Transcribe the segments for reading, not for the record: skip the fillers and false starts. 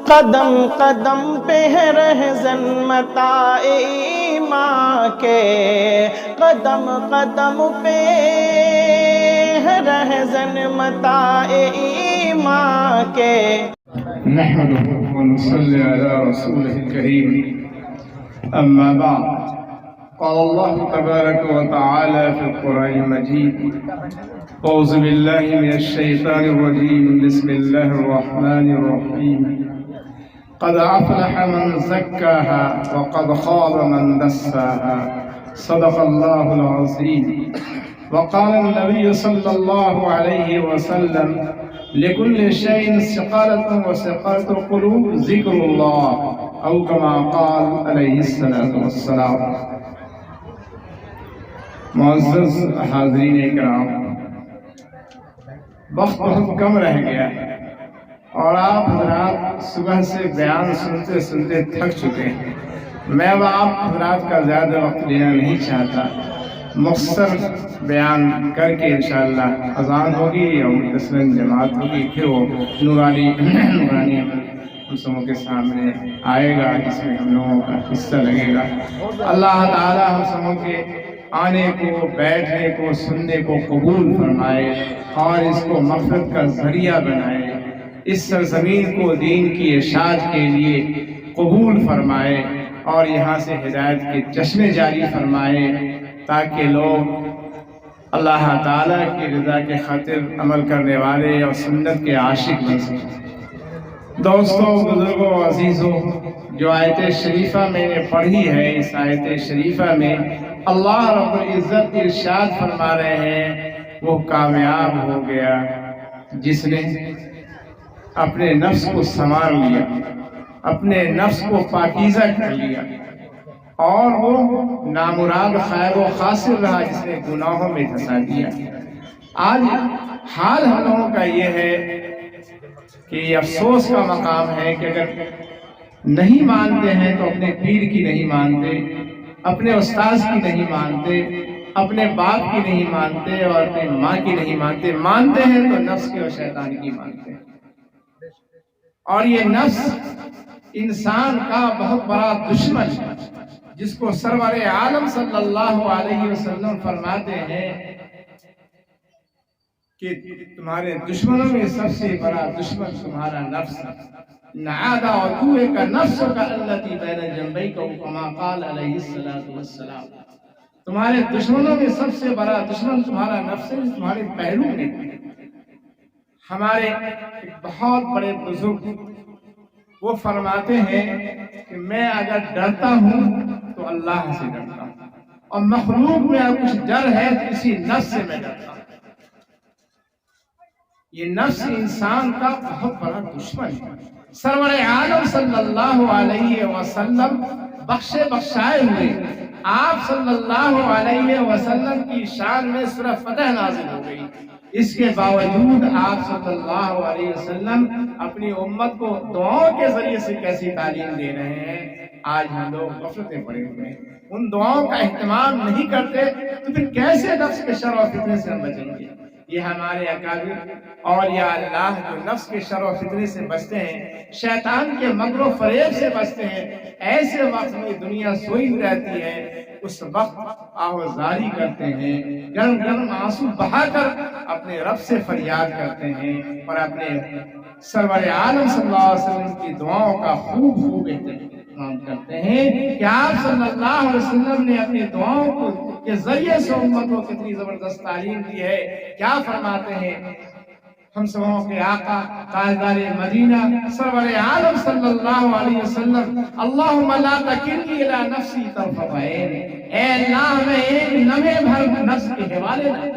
قدم قدم پہ ہے رہزن متاع ایمان کے، قدم قدم پہ ہے رہزن متاع ایمان کے۔ نحمده ونصلي على رسوله الكريم، أما بعد، قال الله تبارك وتعالى في القرآن المجيد: أعوذ بالله من الشيطان الرجيم، بسم الله الرحمن الرحيم. قد أفلح من زكاها وقد خاب من دساها، صدق الله العظيم. وقال النبي صلى الله عليه وسلم: لكل شيء سقالة وسقالة القلوب ذكر الله، أو كما قال عليه الصلاة والسلام. معزز حاضرین اکرام، وقت بہت کم رہ گیا اور آپ حضرات صبح سے بیان سنتے سنتے تھک چکے ہیں۔ میں اب آپ حضرات کا زیادہ وقت لینا نہیں چاہتا، مختصر بیان کر کے انشاءاللہ اذان ہوگی اور متصل جماعت ہوگی، پھر وہ نورانی ہم سبوں کے سامنے آئے گا جس میں ہم لوگوں کا حصہ لگے گا۔ اللہ تعالی ہم سبوں کے آنے کو، بیٹھنے کو، سننے کو قبول فرمائے اور اس کو مغفرت کا ذریعہ بنائے، اس سرزمین کو دین کی اشاعت کے لیے قبول فرمائے اور یہاں سے ہدایت کے چشمے جاری فرمائے تاکہ لوگ اللہ تعالیٰ کی رضا کے خاطر عمل کرنے والے اور سنت کے عاشق بن سکیں۔ دوستوں، بزرگوں، عزیزوں، جو آیت شریفہ میں نے پڑھی ہے، اس آیت شریفہ میں اللہ رب العزت ارشاد فرما رہے ہیں: وہ کامیاب ہو گیا جس نے اپنے نفس کو سنوار لیا، اپنے نفس کو پاکیزہ کر لیا، اور وہ نامراد خیر و خاسر رہا جس نے گناہوں میں دھسا دیا۔ آج حال ہم لوگوں کا یہ ہے کہ یہ افسوس کا مقام ہے کہ اگر نہیں مانتے ہیں تو اپنے پیر کی نہیں مانتے، اپنے استاذ کی نہیں مانتے، اپنے باپ کی نہیں مانتے اور اپنی ماں کی نہیں مانتے، مانتے ہیں تو نفس کی اور شیطان کی مانتے ہیں۔ اور یہ نفس انسان کا بہت بڑا دشمن ہے، جس کو سرور عالم صلی اللہ علیہ وسلم فرماتے ہیں کہ تمہارے دشمنوں میں سب سے بڑا دشمن تمہارا نفس ہے۔ نعادہ عدوک نفسک التی بین جنبیک، کما قال علیہ السلام۔ تمہارے دشمنوں میں سب سے بڑا دشمن تمہارا نفس ہے، تمہارے پہلو میں۔ ہمارے ایک بہت بڑے بزرگ وہ فرماتے ہیں کہ میں اگر ڈرتا ہوں تو اللہ سے ڈرتا ہوں، اور مخلوق میں اگر کچھ ڈر ہے تو اسی نفس سے میں ڈرتا ہوں۔ یہ نفس انسان کا بہت بڑا دشمن ہے۔ سرور عالم صلی اللہ علیہ وسلم بخشے بخشائے ہوئے آپ صلی اللہ علیہ وسلم کی شان میں سورہ فتح نازل ہو گئی، اس کے باوجود آپ صلی اللہ علیہ وسلم اپنی امت کو دعاؤں کے ذریعے سے کیسی تعلیم دے رہے ہیں۔ آج ہم لوگ غفلتیں پڑے ہوئے ہیں، ان دعاؤں کا اہتمام نہیں کرتے تو پھر کیسے نفس کے شر و فتنے سے ہم بچیں گے؟ یہ ہمارے اکابر اور یا اللہ جو نفس کے شر و فتنے سے بچتے ہیں، شیطان کے مکر و فریب سے بچتے ہیں، ایسے وقت میں دنیا سوئی رہتی ہے، اس وقت آوازاری کرتے ہیں، گرم گرم آنسو بہا کر اپنے رب سے فریاد کرتے ہیں اور اپنے سرور عالم صلی اللہ علیہ وسلم کی دعاؤں کا خوب اہتمام کرتے ہیں کہ آپ صلی اللہ علیہ وسلم نے اپنی دعاؤں کے ذریعے سے امت کو کتنی زبردست تعلیم دی ہے۔ کیا فرماتے ہیں ہم سبوں کے آقا تاجدار مدینہ سرور عالم صلی اللہ علیہ وسلم: اللہم لا تکلنی الی نفسی طرفۃ عین، اے اللہ میں ایک لمحے بھر نفس کے حوالے نہ،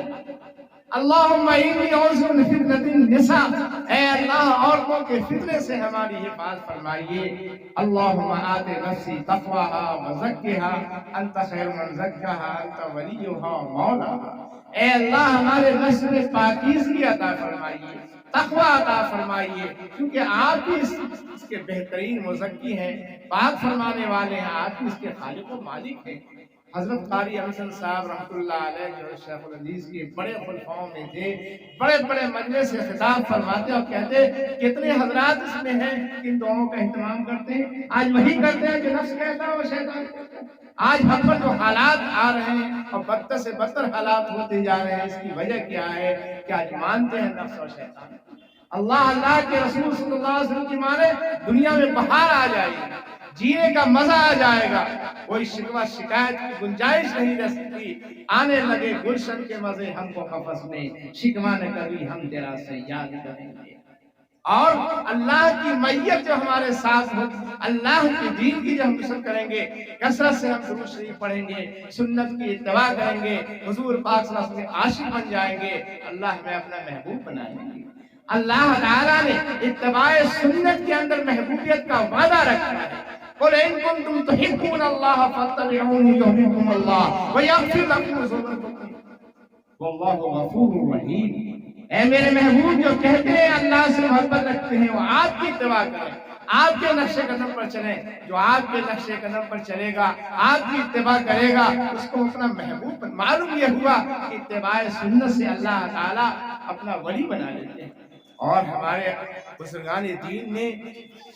اللہم انی اعوذ من فتنۃ النساء، اے اللہ عورتوں کے فتنے سے ہماری حفاظت فرمائیے، اللہم آت نفسی تقواہا وزکھا انت خیر من زکاہا انت ولیہا مولاہا، اے اللہ ہمارے نفس میں پاکیزگی عطا فرمائیے، تقوی عطا فرمائیے، کیونکہ آپ ہی اس کے بہترین مزکی ہیں، پاک فرمانے والے ہیں، آپ ہی اس کے خالق و مالک ہیں۔ حضرت قاری حسن صاحب رحمۃ اللہ علیہ جو شیخ الحدیث کے بڑے خلفاؤں میں تھے، بڑے بڑے مجلس سے خطاب فرماتے اور کہتے کتنے حضرات اس میں ہیں کہ دعاؤں کا اہتمام کرتے ہیں، آج وہی کرتے ہیں جو نفس کہتا ہے وہ شیطان کہتا ہے۔ آج ہم پر جو حالات آ رہے ہیں اور بدتر سے بدتر حالات ہوتے جا رہے ہیں، اس کی وجہ کیا ہے کہ آج مانتے ہیں نفس اور شیطان۔ اللہ کے رسول صلی اللہ علیہ وسلم کی مانے دنیا میں بہار آ جائے گی، جینے کا مزہ آ جائے گا، کوئی شکوہ شکایت کی گنجائش نہیں رہ سکتی۔ آنے لگے گلشن کے مزے ہم کو قفس میں، شکوہ نہ کبھی ہم تیرا سے یاد کریں گے۔ اور اللہ کی معیت جو ہمارے ساتھ ہو، اللہ کے دین کی جو ہم نصرت کریں گے، کثرت سے ہم درود شریف پڑھیں گے، سنت کی اتباع کریں گے، حضور پاک صلی اللہ علیہ وسلم کے عاشق بن جائیں گے، اللہ ہمیں اپنا محبوب بنائیں گے۔ اللہ تعالیٰ نے اتباع سنت کے اندر محبوبیت کا وعدہ رکھا ہے۔ قُلْ إِن كُنتُمْ تُحِبُّونَ اللَّهَ فَاتَّبِعُونِي يُحْبِبْكُمُ اللَّهُ وَيَغْفِرْ لَكُمْ ذُنُوبَكُمْ وَاللَّهُ غَفُورٌ رَحِيمٌ۔ اے میرے محبوب جو کہتے ہیں اللہ سے محبت رکھتے ہیں، وہ آپ کی اتباع کریں، آپ کے نقش قدم پر چلیں۔ جو آپ کے نقش قدم پر چلے گا، آپ کی اتباع کرے گا، اس کو اپنا محبوب بن۔ معلوم یہ ہوا کہ اتباع سنت سے اللہ تعالیٰ اپنا ولی بنا لیتے ہیں۔ اور ہمارے بزرگان دین نے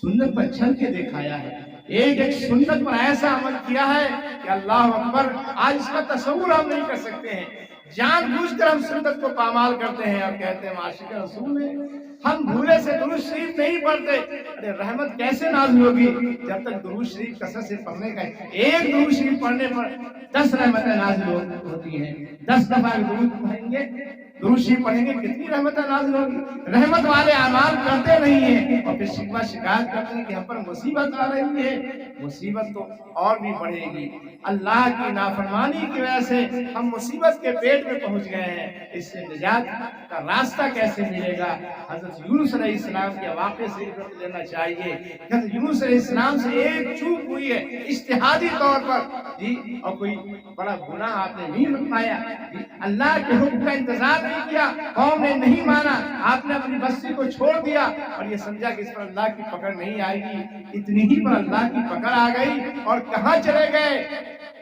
سنت پر چل کے دکھایا ہے، ایک ایک سنت پر ایسا عمل کیا ہے کہ اللہ اکبر، آج اس کا تصور ہم نہیں کر سکتے ہیں۔ جان بوجھ کر ہم سنت کو پامال کرتے ہیں اور کہتے ہیں عاشق رسول ہیں، ہم بھولے سے درود شریف نہیں پڑھتے۔ ارے رحمت کیسے نازل ہوگی جب تک درود شریف کثرت سے پڑھنے کا ہے؟ ایک درود شریف پڑھنے پر 10 رحمتیں نازل ہوتی ہیں۔ 10 دفعہ درود پڑھیں گے، درود شریف پڑھیں گے، کتنی رحمتیں نازل ہوگی؟ رحمت والے اعمال کرتے نہیں ہیں اور پھر شکوہ شکایت کرتے ہیں کہ ہم پر مصیبت آ رہی ہے۔ مصیبت تو اور بھی بڑھے گی۔ اللہ کی نافرمانی کی وجہ سے ہم مصیبت کے پیٹ میں پہنچ گئے ہیں، اس سے نجات کا راستہ کیسے ملے گا؟ حضرت یونس علیہ السلام کے واقعے سے عبرت لینا چاہیے۔ حضرت یونس علیہ السلام سے ایک چوک ہوئی ہے اجتہادی طور پر، جی، اور کوئی بڑا گناہ آپ نے نہیں بتایا، اللہ کے حکم کا انتظار نہیں کیا، قوم نے نہیں مانا، آپ نے اپنی بستی کو چھوڑ دیا اور یہ سمجھا کہ اس پر اللہ کی پکڑ نہیں آئے گی۔ اتنی ہی پر اللہ کی پکڑ آ گئی اور کہاں چلے گئے؟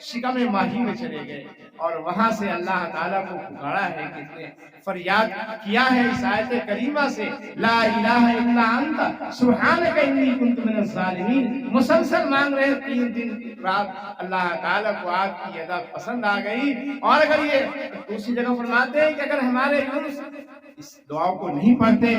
شکم ماہی میں چلے گئے اور وہاں سے اللہ تعالیٰ کو پکارا ہے، کتنے فریاد کیا ہے اس آیت کریمہ سے، لا الہ الا انت سبحانک انی کنت من الظالمین۔ مسلسل مانگ رہے 3 دن رات، اللہ تعالیٰ کو آپ کی ادا پسند آ گئی۔ اور اگر یہ دوسری جگہ فرماتے ہیں کہ اگر ہمارے یونس اس دعا کو نہیں پڑھتے،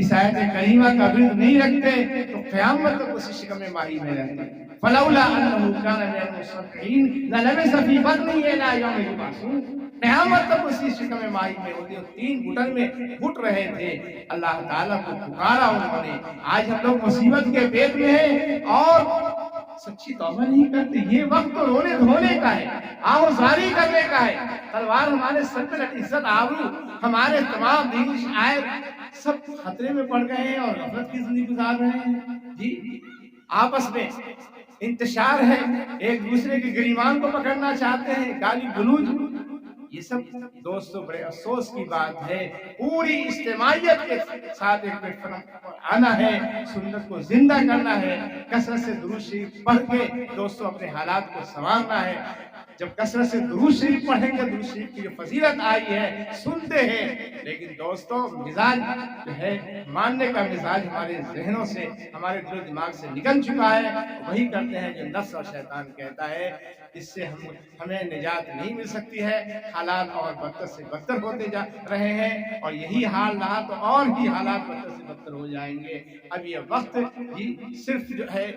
اس آیت کریمہ کا ورد نہیں رکھتے، تو قیامت تک اسی شکم ماہی میں رہتے۔ فلولا انه كان من المصطفین للبث في بطنه الى يوم يبعثون۔ قیامت تک اسی شکم ماہی میں ہوتے، 3 گھٹن میں گھٹ رہے تھے۔ اللہ تعالیٰ کو پکارا انہوں نے۔ آج ہم لوگ مصیبت کے پیٹ میں ہیں اور سچی توبہ نہیں کرتے۔ یہ وقت تو رونے دھونے کا ہے، آہوزاری کرنے کا ہے۔ تلوار ہمارے سر پہ لٹی، عزت آبرو ہمارے تمام دین شعائر سب خطرے میں پڑ گئے ہیں اور غفلت کی زندگی گزار رہے ہیں۔ جی، آپس میں انتشار ہے، ایک دوسرے کے گریبان کو پکڑنا چاہتے ہیں، گالی گلوج، یہ سب دوستو بڑے افسوس کی بات ہے۔ پوری اجتماعیت کے ساتھ ایک پلیٹفارم آنا ہے، سنت کو زندہ کرنا ہے، کثرت سے درود شریف پڑھ کے دوستو اپنے حالات کو سنوارنا ہے۔ جب کثرت سے درود شریف پڑھیں گے، درود شریف کی جو فضیلت آئی ہے سنتے ہیں، لیکن دوستو مزاج جو ہے ماننے کا مزاج ہمارے ذہنوں سے، ہمارے دل و دماغ سے نکل چکا ہے، وہی کرتے ہیں جو نفس اور شیطان کہتا ہے۔ اس سے ہمیں نجات نہیں مل سکتی ہے، حالات اور بدتر سے بدتر ہوتے جا رہے ہیں اور یہی حال رہا تو اور بھی حالات بدتر سے بدتر ہو جائیں گے۔ اب یہ وقت صرف جو ہے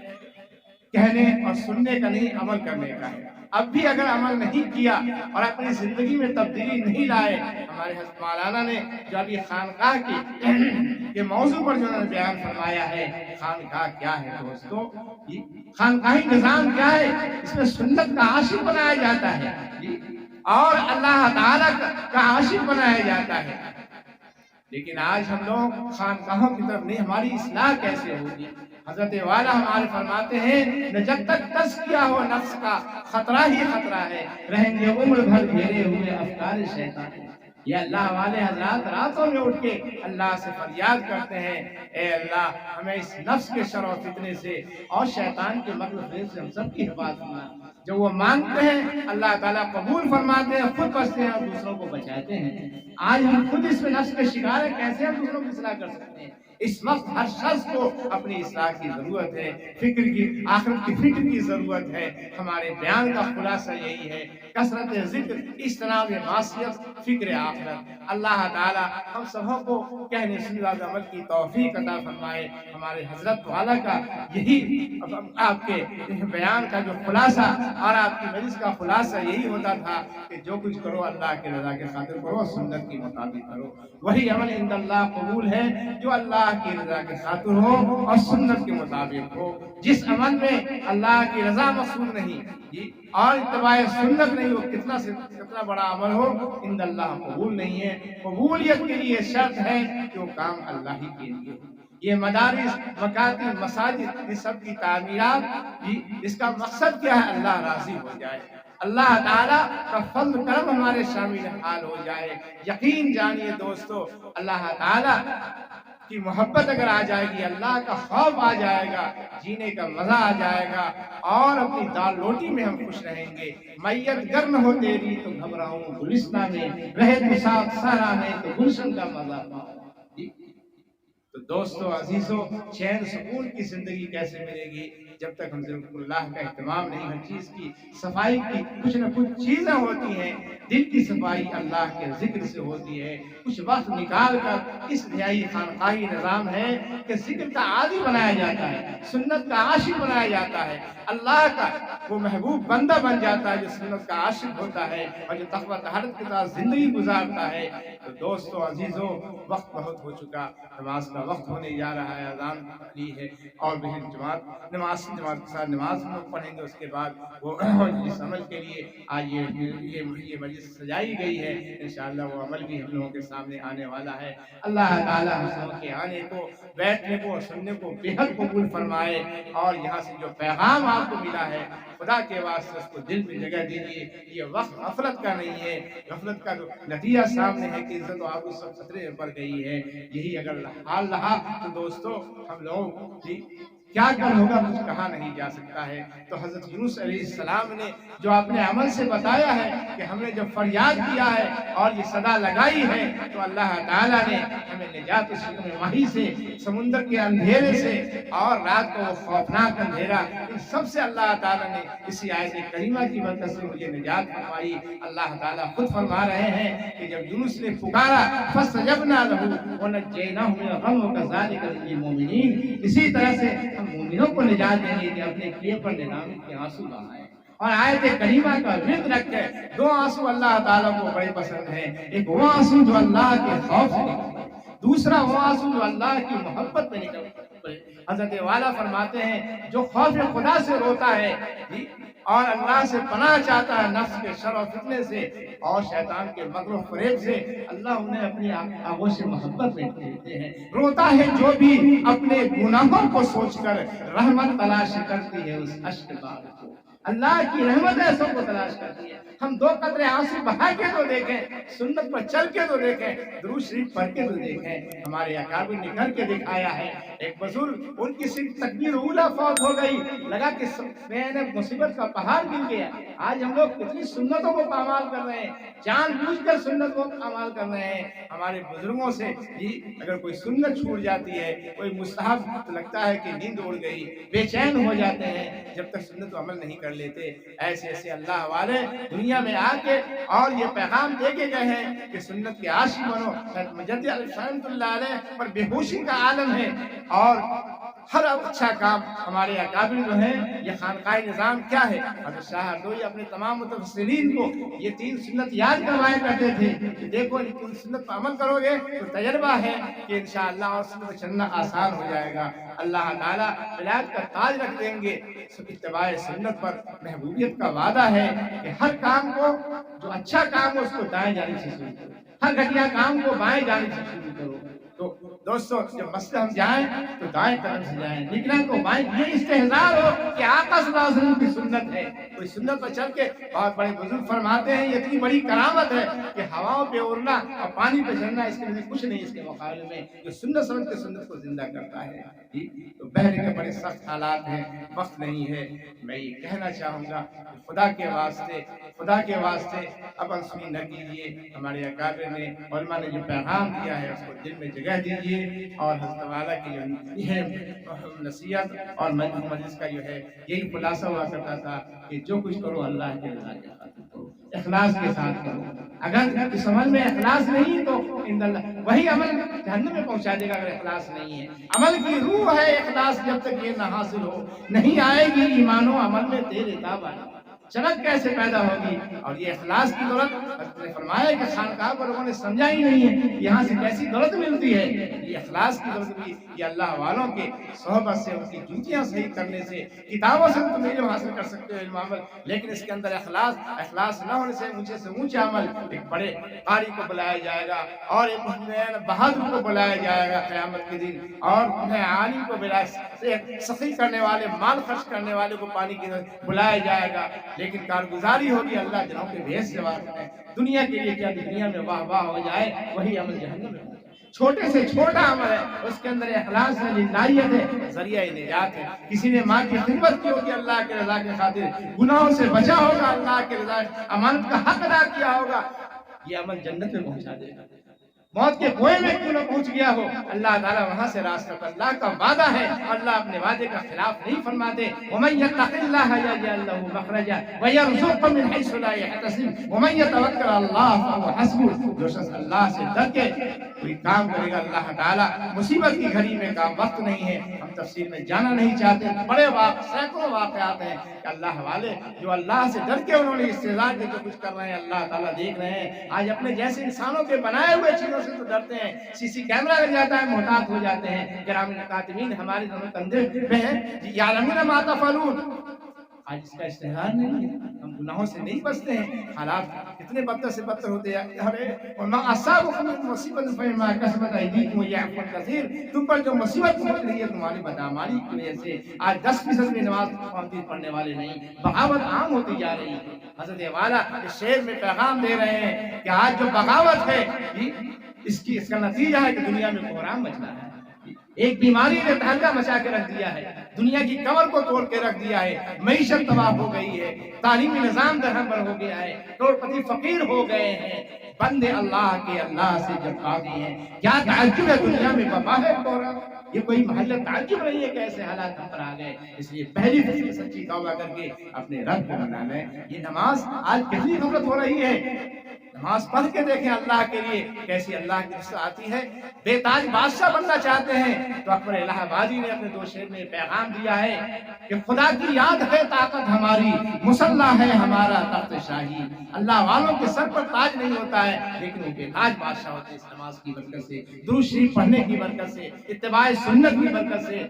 کہنے اور سننے کا نہیں، عمل کرنے کا ہے۔ اب بھی اگر عمل نہیں کیا اور اپنی زندگی میں تبدیلی نہیں لائے، ہمارے حضرت مولانا نے جو ابھی خانقاہ کے موضوع پر جو انہوں نے بیان فرمایا ہے، خانقاہ کیا ہے دوستو؟ خانقاہی نظام کیا ہے؟ اس میں سنت کا عاشق بنایا جاتا ہے اور اللہ تعالیٰ کا عاشق بنایا جاتا ہے۔ لیکن آج ہم لوگ خانقاہوں کی طرف نہیں، ہماری اصلاح کیسے ہوگی؟ حضرت والا ہمارے فرماتے ہیں، جب تک تزکیہ ہو نفس کا خطرہ ہی خطرہ ہے، رہیں گے عمر بھر گھیرے ہوئے افکار شیطان۔ یہ اللہ والے حضرات راتوں میں اٹھ کے اللہ سے فریاد کرتے ہیں، اے اللہ ہمیں اس نفس کے شر و فتنے سے اور شیطان کے مکر و فریب سے ہم سب کی حفاظت کرنا۔ جو وہ مانگتے ہیں اللہ تعالیٰ قبول فرماتے ہیں، خود بچتے ہیں اور دوسروں کو بچاتے ہیں۔ آج ہم خود اس میں نفس کے شکار ہیں، کیسے ہم دوسروں کی اصلاح کر سکتے ہیں؟ اس وقت ہر شخص کو اپنی اصلاح کی ضرورت ہے، فکر کی، آخرت کی فکر کی ضرورت ہے۔ ہمارے بیان کا خلاصہ یہی ہے، کثرت ذکر، اجتناب معصیت، فکر آخرت۔ اللہ تعالی ہم سبوں کو کہنے سننے اور عمل کی توفیق عطا فرمائے۔ ہمارے حضرت والا کا یہی آپ کے بیان کا جو خلاصہ اور آپ کی مجلس کا خلاصہ یہی ہوتا تھا کہ جو کچھ کرو اللہ کے رضا کے خاطر کرو، سنت کے مطابق کرو۔ وہی عمل عند اللہ قبول ہے جو اللہ کی رضا کے خاطر ہو اور سنت کے مطابق ہو۔ جس عمل میں اللہ کی رضا مقصود نہیں اور اتباع سنت نہیں، وہ کتنا بڑا عمل ہو، عند اللہ قبول نہیں ہے۔ قبولیت کے لیے شرط ہے کہ وہ کام اللہ ہی کے لیے ہو۔ یہ مدارس، مکاتب، مساجد، ان سب کی تعمیرات، اس کا مقصد کیا ہے؟ اللہ راضی ہو جائے، اللہ تعالیٰ کا فضل کرم ہمارے شامل حال ہو جائے۔ یقین جانیے دوستو، اللہ تعالیٰ کی محبت اگر آ جائے گی، اللہ کا خوف آ جائے گا، جینے کا مزہ آ جائے گا، اور اپنی دال روٹی میں ہم خوش رہیں گے۔ میت گر نہ ہو تیری تو گھبراؤں گلستاں میں، رہے تو ساتھ صحرا میں تو گلشن کا مزہ پاؤں۔ تو دوستو عزیزو، چین سکون کی زندگی کیسے ملے گی جب تک ہم ذکر اللہ کا اہتمام نہیں؟ ہر چیز کی صفائی کی کچھ نہ کچھ چیزیں ہوتی ہیں، دل کی صفائی اللہ کے ذکر سے ہوتی ہے۔ کچھ وقت نکال کر اس نہائی خانقاہی نظام ہے کہ ذکر کا عادی بنایا جاتا ہے، سنت کا عاشق بنایا جاتا ہے، اللہ کا وہ محبوب بندہ بن جاتا ہے جو سنت کا عاشق ہوتا ہے اور جو تقویٰ طہارت کے ساتھ زندگی گزارتا ہے۔ تو دوستو عزیزو، وقت بہت ہو چکا، نماز کا وقت ہونے جا رہا ہے، اذان علی ہے، اور بہن جماعت کے ساتھ نماز ہم لوگ پڑھیں گے۔ اس کے بعد وہ جس عمل کے لیے آج یہ مجلس سجائی گئی ہے، انشاءاللہ وہ عمل بھی ہم لوگوں کے سامنے آنے والا ہے۔ اللہ تعالیٰ ہم سب کے آنے کو، بیٹھنے کو، سننے کو بے حد قبول فرمائے، اور یہاں سے جو پیغام آپ کو ملا ہے خدا کے واسطے اس کو دل میں جگہ دیجیے۔ یہ وقت غفلت کا نہیں ہے، غفلت کا جو نتیجہ سامنے ہے کہ عزت و آبرو سب خطرے میں پڑ گئی ہے۔ یہی اگر حال رہا تو دوستو ہم لوگ کیا کر ہوگا کچھ کہا نہیں جا سکتا ہے۔ تو حضرت یونس علیہ السلام نے جو اپنے عمل سے بتایا ہے کہ ہم نے جب فریاد کیا ہے اور یہ صدا لگائی ہے تو اللہ تعالیٰ نے ہمیں نجات شکم ماہی سے، سمندر کے اندھیرے سے، اور رات کو وہ خوفناک اندھیرا، ان سب سے اللہ تعالیٰ نے اسی آیت کریمہ کی برکت سے مجھے نجات فرمائی۔ اللہ تعالیٰ خود فرما رہے ہیں کہ جب یونس نے پکارا فاستجبنا له ونجيناه من الغم وكذلك ننجي المؤمنين، اسی طرح سے ہم مومنوں کو نجات دیں گے کہ اپنے کیے پر ندامت کے آنسو بہائیں اور آیت کریمہ کا ورد رکھے۔ دو آنسو اللہ تعالیٰ کو بڑے پسند ہیں، ایک وہ آنسو جو اللہ کے خوف سے نکلے، دوسرا وہ آنسو جو اللہ کی محبت میں نکلے۔ حضرت والا فرماتے ہیں جو خوف خدا سے روتا ہے اور اللہ سے پناہ چاہتا ہے نفس کے شر و فتنے سے اور شیطان کے مکر و فریب سے، اللہ انہیں اپنی آغوش محبت میں دیتے ہیں۔ روتا ہے جو بھی اپنے گناہوں کو سوچ کر رحمت تلاش کرتی ہے اس اشک بار کو، اللہ کی رحمت ایسوں کو تلاش کرتی ہے۔ ہم دو قطرے آنسو بہا کے تو دیکھیں، سنت پر چل کے تو دیکھیں، درود شریف پڑھ کے تو دیکھیں۔ ہمارے اکابر نے کر کے دکھایا ہے۔ ایک بزرگ، ان کی صرف تکبیر اولا فوت ہو گئی، لگا کہ مصیبت کا پہاڑ گر گیا۔ آج ہم لوگ کتنی سنتوں کو پامال کر رہے ہیں، جان بوجھ کر سنت کو پامال کر رہے ہیں۔ ہمارے بزرگوں سے اگر کوئی سنت چھوٹ جاتی ہے، کوئی مستحب، تو لگتا ہے کہ نیند اڑ گئی، بے چین ہو جاتے ہیں جب تک سنت کو عمل نہیں کر لیتے۔ ایسے ایسے اللہ والے دنیا میں آ کے اور یہ پیغام دے کے گئے ہیں کہ سنت کے عاشق بنو۔ مجدد رحمۃ اللہ علیہ پر بے ہوشی کا عالم ہے، اور ہر اچھا کام ہمارے اکابر جو ہیں، یہ خانقاہ نظام کیا ہے، حضرت شاہ ہردوئی اپنے تمام متفسرین کو یہ 3 سنت یاد کروایا کرتے تھے کہ دیکھو ان سنت پر عمل کرو گے تو تجربہ ہے کہ انشاءاللہ اور سنت پر چلنا آسان ہو جائے گا۔ اللہ تعالیٰ ولایت کا تاج رکھ دیں گے۔ اتباع سنت پر محبوبیت کا وعدہ ہے کہ ہر کام کو، جو اچھا کام ہو اس کو دائیں جانب سے شروع کرو، ہر گھٹیا کام کو بائیں جانب سے شروع کرو۔ تو دوستو جب مسجد ہم جائیں تو دائیں قدم سے جائیں، نکلیں تو بائیں، یہ استحضار ہو کہ آقا صلی اللہ علیہ وسلم کی سنت ہے، کوئی سنت پر چل کے بہت بڑے بزرگ فرماتے ہیں یہ اتنی بڑی کرامت ہے کہ ہواؤں پہ اڑنا اور پانی پہ چلنا اس کے لیے کچھ نہیں، اس کے مقابلے میں جو سنت سمجھ کے سنت کو زندہ کرتا ہے۔ تو بہر کے بڑے سخت حالات ہیں، وقت نہیں ہے، میں یہ کہنا چاہوں گا کہ خدا کے واسطے اب انسوئی نہ کیجیے، ہمارے اکابر نے علماء نے جو پیغام دیا ہے اس کو دل میں جگہ دیجیے، اور حضرت والا کی جو ہے نصیحت اور مجلس کا جو ہے یہی خلاصہ ہوا کرتا تھا کہ جو کچھ کرو اللہ کے رضا کے خاطر کرو، اخلاص کے ساتھ کرو، اگر اس عمل میں اخلاص نہیں تو وہی عمل جہنم میں پہنچا دے گا اگر اخلاص نہیں ہے۔ عمل کی روح ہے اخلاص، جب تک یہ نہ حاصل ہو نہیں آئے گی ایمان و عمل میں تیرے تاب آئے، چلک کیسے پیدا ہوگی؟ اور یہ اخلاص کی دولت حضرت نے فرمایا کہ خانقاہ کو لوگوں نے سمجھا ہی نہیں ہے یہاں سے کیسی دولت ملتی ہے۔ یہ اخلاص کی دولت بھی یہ اللہ والوں کے صحبت سے، ان کی ڈیوٹیاں صحیح کرنے سے، کتابوں سے تم علم حاصل کر سکتے ہو علم عمل، لیکن اس کے اندر اخلاص نہ ہونے سے اونچے سے اونچا عمل، ایک بڑے قاری کو بلایا جائے گا اور ایک بہادر کو بلایا جائے گا قیامت کے دن، اور انہیں عالم کو سخی کرنے والے، مال خرچ کرنے والے کو پانی کی بلایا جائے گا، لیکن کارگزاری ہوگی اللہ جنوں کے بھیس سے واقع ہے۔ دنیا کے لیے کیا دنیا میں واہ واہ ہو جائے وہی عمل جہنم میں، چھوٹے سے چھوٹا عمل ہے اس کے اندر اخلاص ہے، للہیت ہے، ذریعہ نجات ہے۔ کسی نے ماں کی خدمت کی ہوگی اللہ کے رضا کے خاطر، گناہوں سے بچا ہوگا اللہ کے رضا، امانت کا حق ادا کیا ہوگا، یہ عمل جنت میں پہنچا دے گا۔ موت کے کنویں میں کیوں نہ پہنچ گیا ہو اللہ تعالیٰ وہاں سے راستہ، اللہ کا وعدہ ہے، اللہ اپنے وعدے کا خلاف نہیں فرماتے۔ وَمَن يَتَّقِ اللَّهَ يَجْعَل لَّهُ مَخْرَجًا وَيَرْزُقْهُ مِنْ حَيْثُ لَا يَحْتَسِبُ وَمَن يَتَوَكَّلْ عَلَى اللَّهِ فَهُوَ حَسْبُهُ۔ جو شخص اللہ سے ڈر کے کوئی کام کرے گا اللہ تعالیٰ، مصیبت کی گھڑی میں کام وقت نہیں ہے، ہم تفصیل میں جانا نہیں چاہتے، بڑے سینکڑوں واقعات ہیں کہ اللہ والے جو اللہ سے ڈر کے انہوں نے استعداد کے جو کچھ کر رہے ہیں اللہ تعالیٰ دیکھ رہے ہیں۔ آج اپنے جیسے انسانوں کے بنائے ہوئے چیزوں سے تو ڈرتے ہیں، سی سی کیمرہ لگ جاتا ہے محتاط ہو جاتے ہیں۔ کرام کاتبین ہمارے دونوں کندھے پہ ہیں، یعلمون ما تفعلون، آج اس کا استحضار نہیں ہے، ہم گناہوں سے نہیں بچتے ہیں، حالات کتنے بدتر سے بدتر ہوتے ہیں۔ وما اصابکم من مصیبت فبما کسبت ایدیکم ویعفو عن کثیر، تم پر جو مصیبت پہنچ رہی ہے تمہاری بدعمالی کی وجہ سے، آج 10% بھی نماز پڑھنے والے نہیں، بغاوت عام ہوتی جا رہی ہے۔ حضرت والا اس شعر میں پیغام دے رہے ہیں کہ آج جو بغاوت ہے اس کا نتیجہ ہے کہ دنیا میں بحران مچ رہا ہے، ایک بیماری نے تہلکہ مچا کے رکھ دیا ہے، دنیا کی کمر کو توڑ کے رکھ دیا ہے، معیشت تباہ ہو گئی ہے، تعلیمی نظام درہمبر ہو گیا ہے، کروڑ پتی فقیر ہو گئے ہیں، بندے اللہ کے اللہ سے جب آگے ہیں، کیا تعجب ہے دنیا میں وبا ہے کورونا، یہ کوئی محل تعجب نہیں ہے کہ ایسے حالات ہم پر آ گئے۔ اس لیے پہلی فصل سچی توبہ کر کے اپنے رب کو منا لیں۔ یہ نماز آج کتنی غفلت ہو رہی ہے، نماز پڑھ کے دیکھیں اللہ کے لیے کیسی اللہ کی رضا آتی ہے۔ بے تاج بادشاہ بننا چاہتے ہیں تو اکبر الہ آبادی نے اپنے 2 شعر میں پیغام دیا ہے کہ خدا کی یاد ہے طاقت ہماری، مسلح ہے ہمارا تخت شاہی۔ اللہ والوں کے سر پر تاج نہیں ہوتا ہے لیکن وہ بے تاج بادشاہ ہوتے ہیں اس نماز کی برکت سے، درود شریف پڑھنے کی برکت سے، اتباع سنت کی برکت سے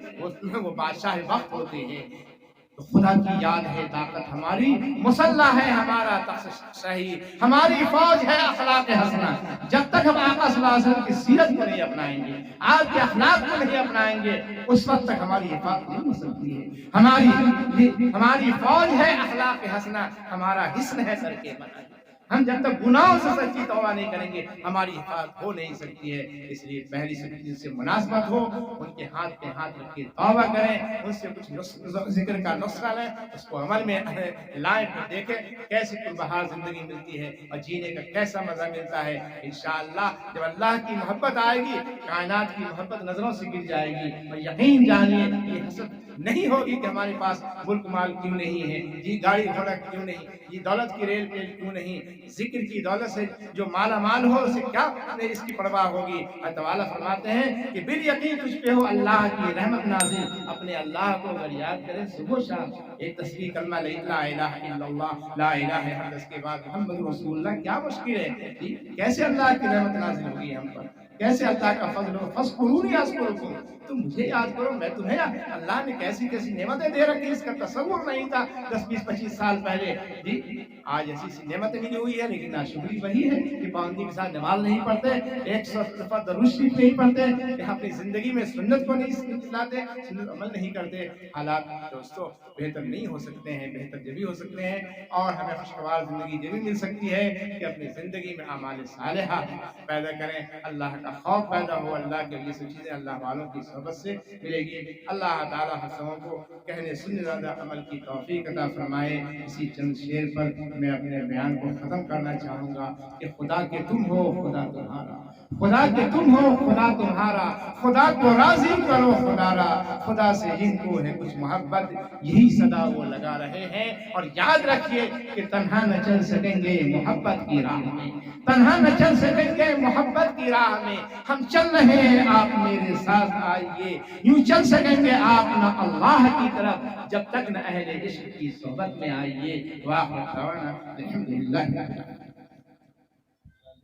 وہ بادشاہ وقت ہوتے ہیں۔ تو خدا کی یاد ہے طاقت ہماری، مسلح ہے ہمارا تخت شاہی، ہماری فوج ہے اخلاق حسنہ۔ جب تک ہم آقا صلی اللہ علیہ وسلم کی سیرت کو نہیں اپنائیں گے، آپ کے اخلاق کو نہیں اپنائیں گے، اس وقت تک ہماری حفاظت نہیں ہو سکتی ہے۔ ہماری فوج ہے اخلاق حسنہ، ہمارا حسن ہے سر کے بنا۔ ہم جب تک گناہوں سے سچی توبہ نہیں کریں گے ہماری حفاظت ہو نہیں سکتی ہے۔ اس لیے پہلی جن سے مناسبت ہو ان کے ہاتھ پہ ہاتھ رکھ کے توبہ کریں، ان سے کچھ ذکر کا نسخہ لیں، اس کو عمل میں لائیں، دیکھیں کیسی پربہار زندگی ملتی ہے اور جینے کا کیسا مزہ ملتا ہے۔ انشاءاللہ جب اللہ کی محبت آئے گی، کائنات کی محبت نظروں سے گر جائے گی، اور یقین جانیے یہ حسد نہیں ہوگی کہ ہمارے پاس ملک مال کیوں نہیں ہے، یہ گاڑی گھوڑا کیوں نہیں، یہ دولت کی ریل پہ کیوں نہیں، ذکر کی دولت سے جو مالا مال ہو اسے کیا اس کی پرواہ ہوگی۔ اللہ تعالیٰ فرماتے ہیں کہ بالیقین تجھ پہ ہو اللہ کی رحمت نازل، اپنے اللہ کو اگر یاد کریں صبح شام، ایک تسبیح کلمہ لا الہ الا اللہ، لا الہ الا، اس کے بعد محمد رسول اللہ، کیا مشکل ہے، کیسے اللہ کی رحمت نازل ہوگی ہم پر۔ کیسے اللہ کا فضل ہو، فَاذْكُرُونِي أَذْكُرْكُمْ، تم مجھے یاد کرو میں تمہیں یاد۔ اللہ نے کیسی کیسی نعمتیں دے رکھی اس کا تصور نہیں تھا 10-20-25 سال پہلے جی۔ آج ایسی سی نعمتیں بھی نہیں ہوئی ہے، لیکن ناشکری وہی ہے کہ پابندی کے ساتھ نماز نہیں پڑھتے، 100 دفعہ درود شریف نہیں پڑھتے، کہ اپنی زندگی میں سنت کو نہیں لاتے، سنت عمل نہیں کرتے۔ حالات دوستو بہتر نہیں ہو سکتے ہیں، بہتر جبھی ہو سکتے ہیں اور ہمیں خوشگوار زندگی جبھی مل سکتی ہے کہ اپنی زندگی میں اعمال صالحہ پیدا کریں، اللہ کا خوف پیدا ہو، اللہ کے لیے سب چیزیں اللہ والوں کی صحبت سے ملے گی۔ اللہ تعالیٰ ہم سبوں کو کہنے سننے زیادہ عمل کی توفیق عطا فرمائے۔ اسی چند شعر پر میں اپنے بیان کو ختم کرنا چاہوں گا کہ خدا کے تم ہو خدا تمہارا، خدا کے تم ہو خدا تمہارا، خدا کو راضی کرو خدا را، خدا سے جن کو ہے کچھ محبت یہی صدا وہ لگا رہے ہیں۔ اور یاد رکھیے کہ تنہا نہ چل سکیں گے محبت کی راہ میں، تنہا نہ چل سکیں گے محبت کی راہ میں، ہم چل رہے ہیں آپ میرے ساتھ آئیے، یوں چل سکیں گے آپ نہ اللہ کی طرف جب تک نہ اہل عشق کی صحبت میں آئیے۔ واخر دعوانا الحمدللہ۔